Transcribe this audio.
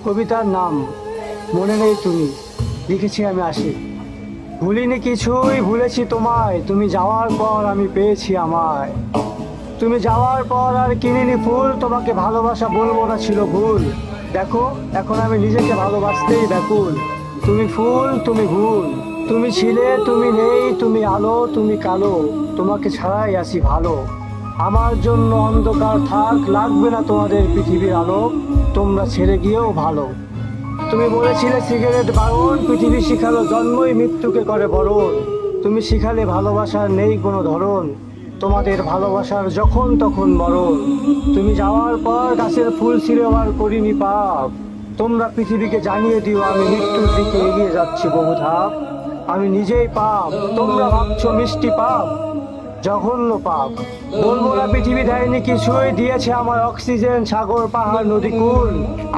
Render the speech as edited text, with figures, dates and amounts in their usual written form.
কবিতার নাম মনে নেই তুমি, লিখেছি আমি আসি। ভুলিনি কিছুই, ভুলেছি তোমায়, তুমি যাওয়ার পর আমি পেয়েছি আমায়। তুমি যাওয়ার পর আর কিনিনি ফুল, তোমাকে ভালোবাসা বলবো না ছিল ভুল। দেখো এখন আমি নিজেকে ভালোবাসতেই ব্যাকুল। তুমি ফুল, তুমি ভুল, তুমি ছিলে, তুমি নেই, তুমি আলো, তুমি কালো, তোমাকে ছাড়াই আছি ভালো। আমার জন্য অন্ধকার থাক, লাগবে না তোমাদের পৃথিবীর আলো, তোমরা ছেড়ে গিয়েও ভালো। তুমি বলেছিলে সিগারেট বারণ, পৃথিবী শিখালো জন্মই মৃত্যুকে করে বরণ। তুমি শিখালে ভালোবাসার নেই কোনো ধরন, তোমাদের ভালোবাসার যখন তখন মরণ। তুমি যাওয়ার পর গাছের ফুল ছিঁড়েও আর করিনি পাপ। তোমরা পৃথিবীকে জানিয়ে দিও আমি মৃত্যুর দিকে এগিয়ে যাচ্ছি বহু ধাপ। আমি নিজেই পাপ, তোমরা ভাবছো মিষ্টি পাপ, জঘন্য পাপ। বলবো না পৃথিবী দেয়নি কিছুই, দিয়েছে আমার অক্সিজেন, সাগর পাহাড় নদী কুল।